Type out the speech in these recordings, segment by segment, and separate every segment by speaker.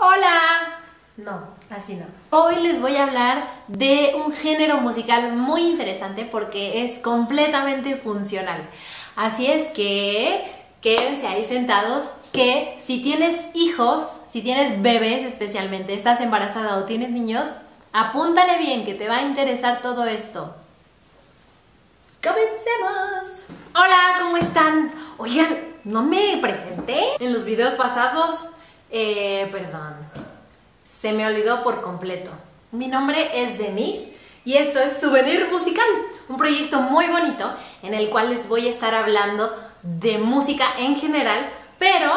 Speaker 1: Hola. No, así no. Hoy les voy a hablar de un género musical muy interesante porque es completamente funcional. Así es que quédense ahí sentados, que si tienes hijos, si tienes bebés especialmente, estás embarazada o tienes niños, apúntale bien que te va a interesar todo esto. ¡Comencemos! Hola, ¿cómo están? Oigan, no me presenté en los videos pasados. Perdón, se me olvidó por completo. Mi nombre es Denise y esto es Souvenir Musical, un proyecto muy bonito en el cual les voy a estar hablando de música en general, pero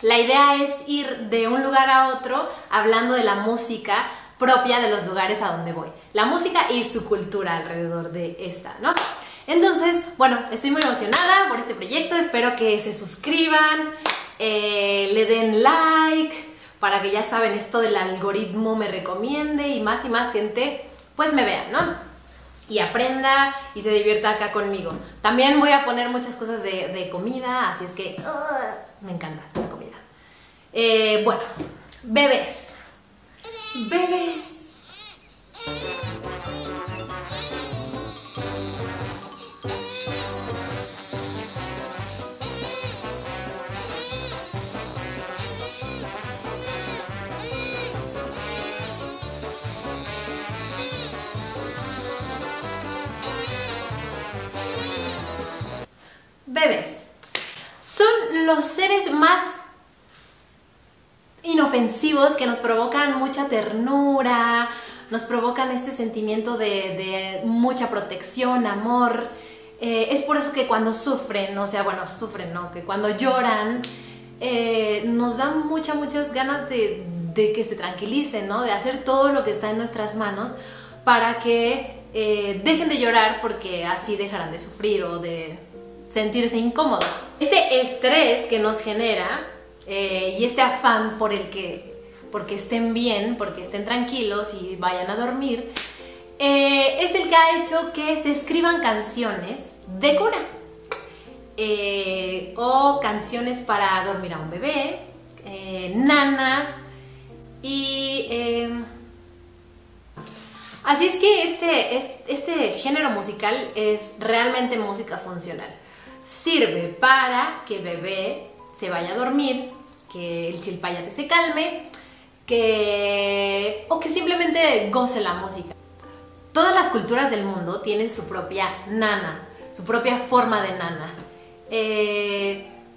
Speaker 1: la idea es ir de un lugar a otro hablando de la música propia de los lugares a donde voy. La música y su cultura alrededor de esta, ¿no? Entonces, bueno, estoy muy emocionada por este proyecto, espero que se suscriban, le den like, para que ya saben esto del algoritmo me recomiende y más gente pues me vean, ¿no? Y aprenda y se divierta acá conmigo. También voy a poner muchas cosas de comida, así es que me encanta la comida. Bueno, bebés. Bebés. Bebés son los seres más inofensivos que nos provocan mucha ternura, nos provocan este sentimiento de mucha protección, amor. Es por eso que cuando sufren, o sea, bueno, sufren, ¿no? Que cuando lloran, nos dan muchas ganas de que se tranquilicen, ¿no? De hacer todo lo que está en nuestras manos para que dejen de llorar, porque así dejarán de sufrir o de sentirse incómodos. Este estrés que nos genera y este afán porque estén bien, porque estén tranquilos y vayan a dormir, es el que ha hecho que se escriban canciones de cuna o canciones para dormir a un bebé, nanas y así es que este género musical es realmente música funcional. Sirve para que el bebé se vaya a dormir, que el chilpayate se calme, o que simplemente goce la música. Todas las culturas del mundo tienen su propia nana, su propia forma de nana.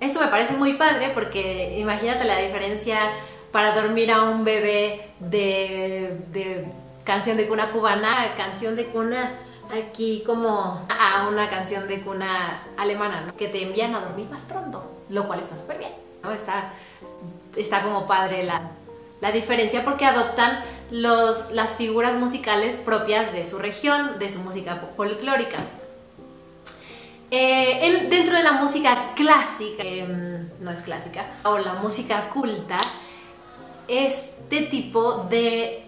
Speaker 1: Esto me parece muy padre porque imagínate la diferencia para dormir a un bebé de canción de cuna cubana, canción de cuna aquí como a una canción de cuna alemana, ¿no? Que te envían a dormir más pronto, lo cual está súper bien, ¿no? Está como padre la diferencia porque adoptan las figuras musicales propias de su región, de su música folclórica. Dentro de la música clásica, no es clásica, o la música culta, este tipo de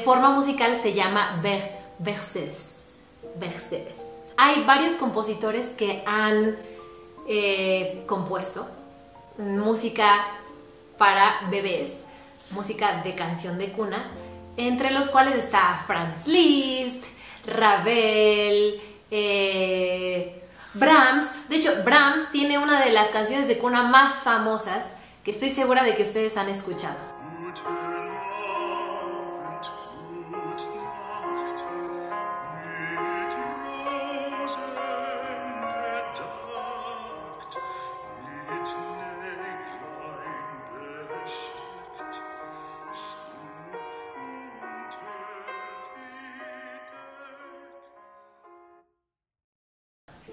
Speaker 1: forma musical se llama verses. Hay varios compositores que han compuesto música para bebés, música de canción de cuna, entre los cuales está Franz Liszt, Ravel, Brahms. De hecho, Brahms tiene una de las canciones de cuna más famosas que estoy segura de que ustedes han escuchado.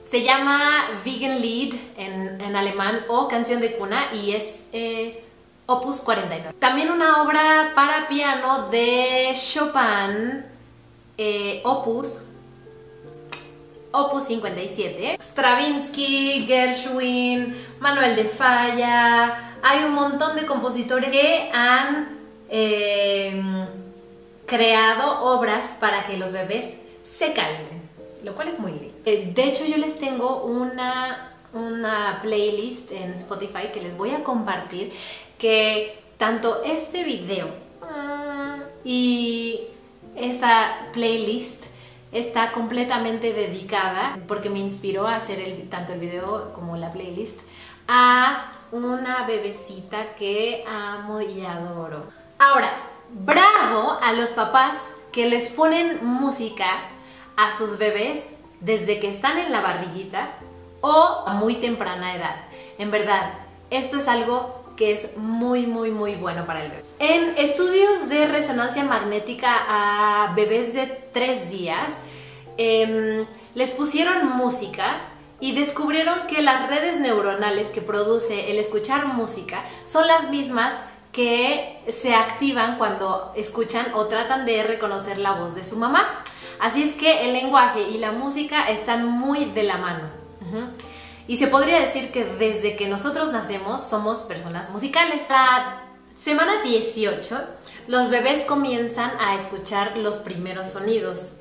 Speaker 1: Se llama Wiegenlied en alemán o canción de cuna y es Opus 49. También una obra para piano de Chopin, Opus 57. Stravinsky, Gershwin, Manuel de Falla. Hay un montón de compositores que han creado obras para que los bebés se calmen, lo cual es muy lindo. De hecho, yo les tengo una playlist en Spotify que les voy a compartir, que tanto este video y esta playlist está completamente dedicada, porque me inspiró a hacer tanto el video como la playlist, a una bebecita que amo y adoro. Ahora, bravo a los papás que les ponen música a sus bebés desde que están en la barriguita o a muy temprana edad. En verdad, esto es algo que es muy bueno para el bebé. En estudios de resonancia magnética a bebés de 3 días, les pusieron música y descubrieron que las redes neuronales que produce el escuchar música son las mismas que se activan cuando escuchan o tratan de reconocer la voz de su mamá. Así es que el lenguaje y la música están muy de la mano. Y se podría decir que desde que nosotros nacemos somos personas musicales. La semana 18, los bebés comienzan a escuchar los primeros sonidos,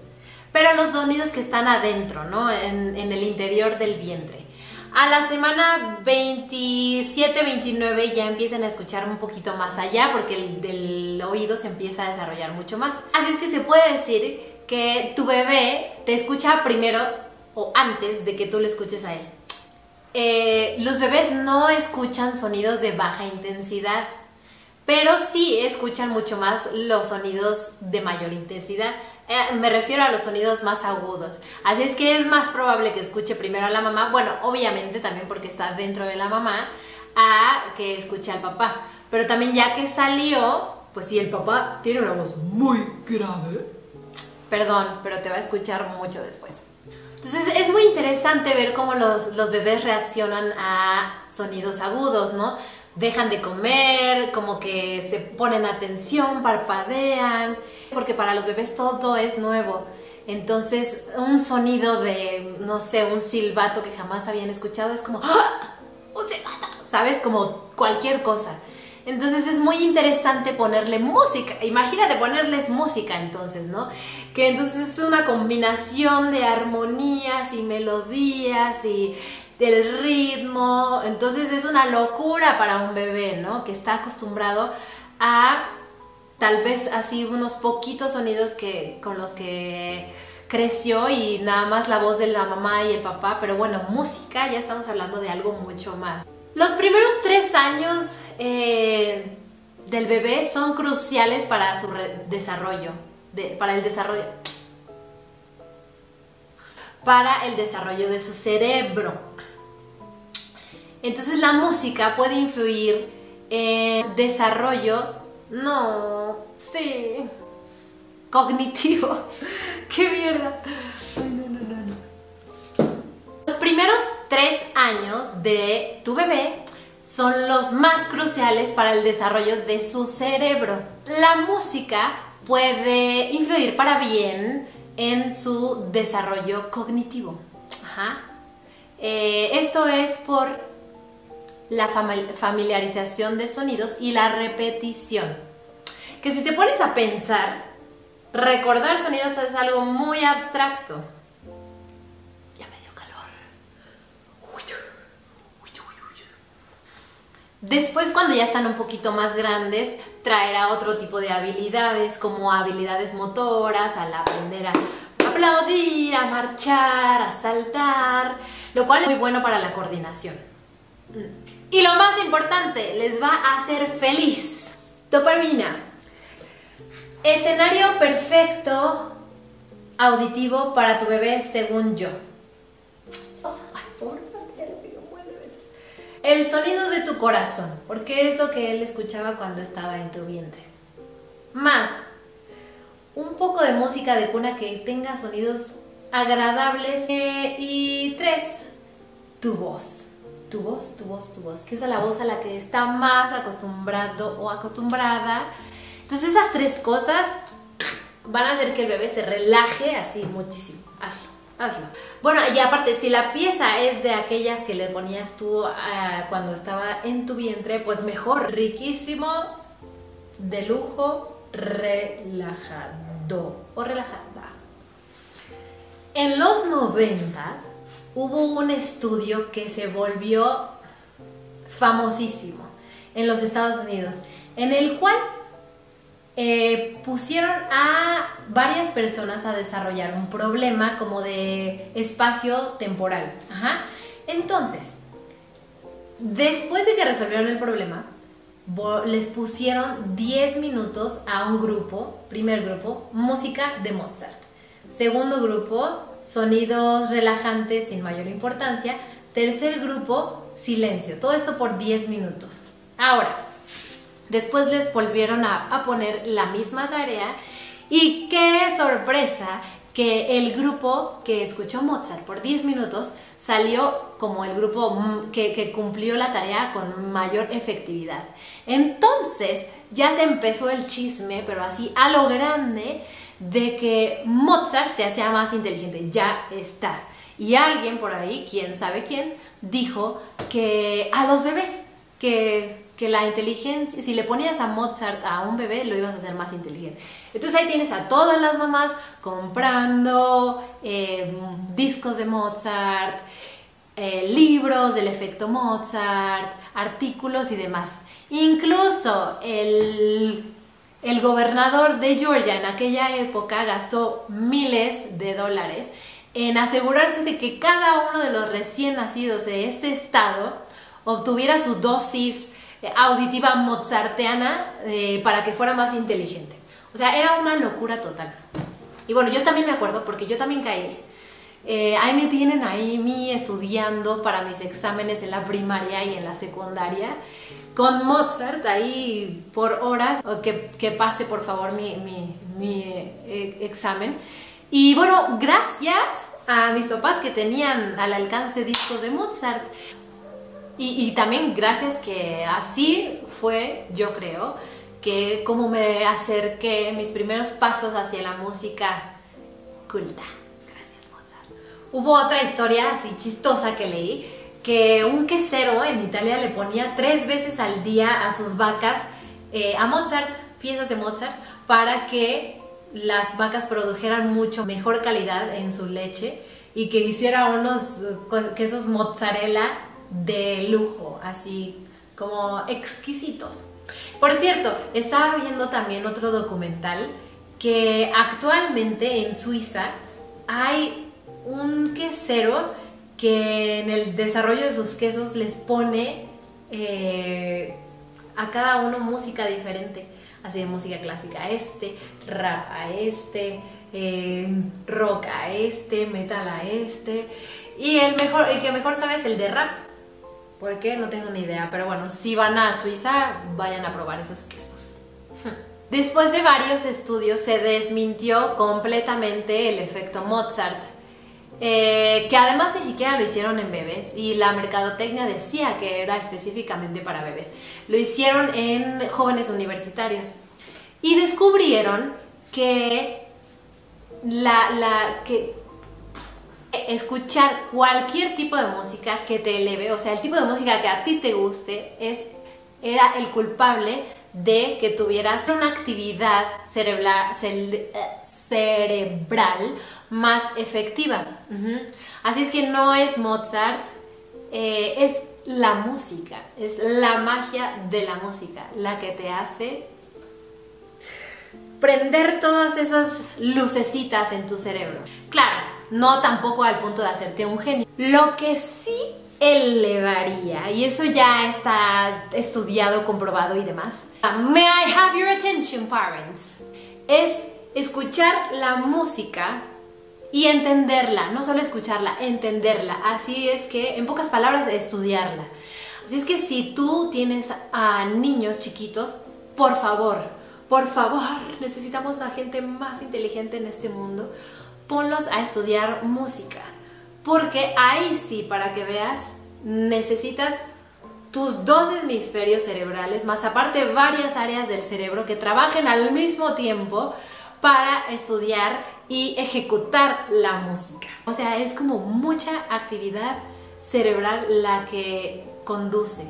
Speaker 1: pero los sonidos que están adentro, ¿no? En el interior del vientre. A la semana 27-29 ya empiezan a escuchar un poquito más allá, porque el oído se empieza a desarrollar mucho más. Así es que se puede decir que tu bebé te escucha primero o antes de que tú le escuches a él. Los bebés no escuchan sonidos de baja intensidad, pero sí escuchan mucho más los sonidos de mayor intensidad. Me refiero a los sonidos más agudos. Así es que es más probable que escuche primero a la mamá, bueno, obviamente también porque está dentro de la mamá, a que escuche al papá. Pero también ya que salió, pues si el papá tiene una voz muy grave, perdón, pero te va a escuchar mucho después. Entonces es muy interesante ver cómo los bebés reaccionan a sonidos agudos, ¿no? Dejan de comer, como que se ponen atención, parpadean, porque para los bebés todo es nuevo. Entonces un sonido de, no sé, un silbato que jamás habían escuchado es como ¡ah! ¡Un silbato! ¿Sabes? Como cualquier cosa. Entonces es muy interesante ponerle música. Imagínate ponerles música entonces, ¿no? Que entonces es una combinación de armonías y melodías y del ritmo. Entonces es una locura para un bebé, ¿no? Que está acostumbrado a tal vez así unos poquitos sonidos con los que creció y nada más la voz de la mamá y el papá. Pero bueno, música, ya estamos hablando de algo mucho más. Los primeros 3 años del bebé son cruciales para su desarrollo, para el desarrollo de su cerebro. Entonces la música puede influir en el desarrollo, cognitivo. ¡Qué mierda! Los primeros 3 años de tu bebé son los más cruciales para el desarrollo de su cerebro. La música puede influir para bien en su desarrollo cognitivo. Esto es por la familiarización de sonidos y la repetición. Que si te pones a pensar, recordar sonidos es algo muy abstracto. Después, cuando ya están un poquito más grandes, traerá otro tipo de habilidades, como habilidades motoras, al aprender a aplaudir, a marchar, a saltar, lo cual es muy bueno para la coordinación. Y lo más importante, les va a hacer feliz. Dopamina. Escenario perfecto auditivo para tu bebé, según yo. El sonido de tu corazón, porque es lo que él escuchaba cuando estaba en tu vientre. Más un poco de música de cuna que tenga sonidos agradables. Y 3, tu voz, que es la voz a la que está más acostumbrado o acostumbrada. Entonces esas 3 cosas van a hacer que el bebé se relaje así muchísimo. Hazlo. Bueno, y aparte, si la pieza es de aquellas que le ponías tú cuando estaba en tu vientre, pues mejor. Riquísimo, de lujo, relajado o relajada. En los 90s hubo un estudio que se volvió famosísimo en los Estados Unidos, en el cual pusieron a varias personas a desarrollar un problema como de espacio temporal. Ajá. Entonces, después de que resolvieron el problema, les pusieron 10 minutos a un grupo, primer grupo, música de Mozart. Segundo grupo, sonidos relajantes sin mayor importancia. Tercer grupo, silencio. Todo esto por 10 minutos. Ahora, después les volvieron a poner la misma tarea y ¡qué sorpresa! Que el grupo que escuchó Mozart por 10 minutos salió como el grupo que cumplió la tarea con mayor efectividad. Entonces ya se empezó el chisme, pero así a lo grande, de que Mozart te hacía más inteligente. Ya está. Y alguien por ahí, quién sabe quién, dijo que a los bebés, que la inteligencia, si le ponías a Mozart a un bebé, lo ibas a hacer más inteligente. Entonces ahí tienes a todas las mamás comprando discos de Mozart, libros del efecto Mozart, artículos y demás. Incluso el gobernador de Georgia en aquella época gastó miles de dólares en asegurarse de que cada uno de los recién nacidos de este estado obtuviera su dosis auditiva mozartiana para que fuera más inteligente. O sea, era una locura total. Y bueno, yo también me acuerdo porque yo también caí. Ahí me tienen ahí estudiando para mis exámenes en la primaria y en la secundaria con Mozart ahí por horas. Que pase por favor mi examen. Y bueno, gracias a mis papás que tenían al alcance discos de Mozart. Y también gracias que así fue, yo creo, que como me acerqué mis primeros pasos hacia la música culta. Gracias, Mozart. Hubo otra historia así chistosa que leí, que un quesero en Italia le ponía 3 veces al día a sus vacas a Mozart, piezas de Mozart, para que las vacas produjeran mucho mejor calidad en su leche y que hiciera unos quesos mozzarella de lujo, así como exquisitos. Por cierto, estaba viendo también otro documental que actualmente en Suiza hay un quesero que en el desarrollo de sus quesos les pone a cada uno música diferente, así de música clásica a este, rap a este, rock a este, metal a este, y el que mejor sabe es el de rap. ¿Por qué? No tengo ni idea, pero bueno, si van a Suiza, vayan a probar esos quesos. Después de varios estudios se desmintió completamente el efecto Mozart, que además ni siquiera lo hicieron en bebés y la mercadotecnia decía que era específicamente para bebés. Lo hicieron en jóvenes universitarios y descubrieron que escuchar cualquier tipo de música que te eleve, o sea, el tipo de música que a ti te guste, era el culpable de que tuvieras una actividad cerebral más efectiva. Así es que no es Mozart, es la música, es la magia de la música la que te hace prender todas esas lucecitas en tu cerebro. Claro, no tampoco al punto de hacerte un genio. Lo que sí elevaría, y eso ya está estudiado, comprobado y demás. May I have your attention, parents? Es escuchar la música y entenderla, no solo escucharla, entenderla. Así es que, en pocas palabras, estudiarla. Así es que si tú tienes a niños chiquitos, por favor, necesitamos a gente más inteligente en este mundo. Ponlos a estudiar música, porque ahí sí, para que veas, necesitas tus 2 hemisferios cerebrales, más aparte varias áreas del cerebro que trabajen al mismo tiempo para estudiar y ejecutar la música. O sea, es como mucha actividad cerebral la que conduce,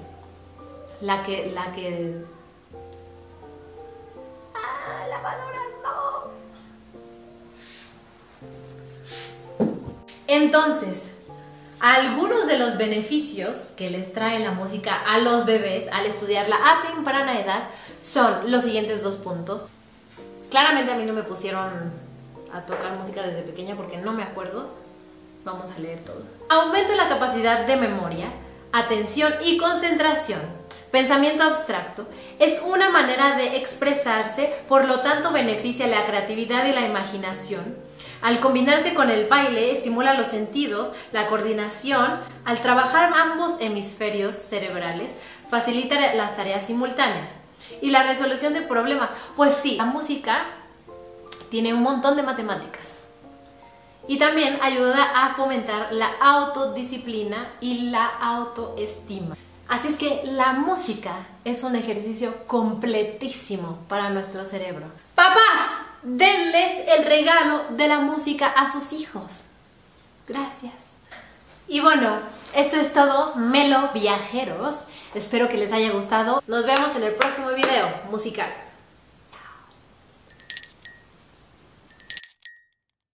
Speaker 1: lavadoras no. Entonces, Algunos de los beneficios que les trae la música a los bebés al estudiarla a temprana edad son los siguientes 2 puntos. Claramente a mí no me pusieron a tocar música desde pequeña porque no me acuerdo. Vamos a leer todo. Aumento en la capacidad de memoria, atención y concentración. Pensamiento abstracto. Es una manera de expresarse, por lo tanto beneficia la creatividad y la imaginación. Al combinarse con el baile, estimula los sentidos, la coordinación. Al trabajar ambos hemisferios cerebrales, facilita las tareas simultáneas. Y la resolución de problemas. Pues sí, la música tiene un montón de matemáticas. Y también ayuda a fomentar la autodisciplina y la autoestima. Así es que la música es un ejercicio completísimo para nuestro cerebro. ¡Papás! Denles el regalo de la música a sus hijos. Gracias. Y bueno, esto es todo, Melo Viajeros. Espero que les haya gustado. Nos vemos en el próximo video musical.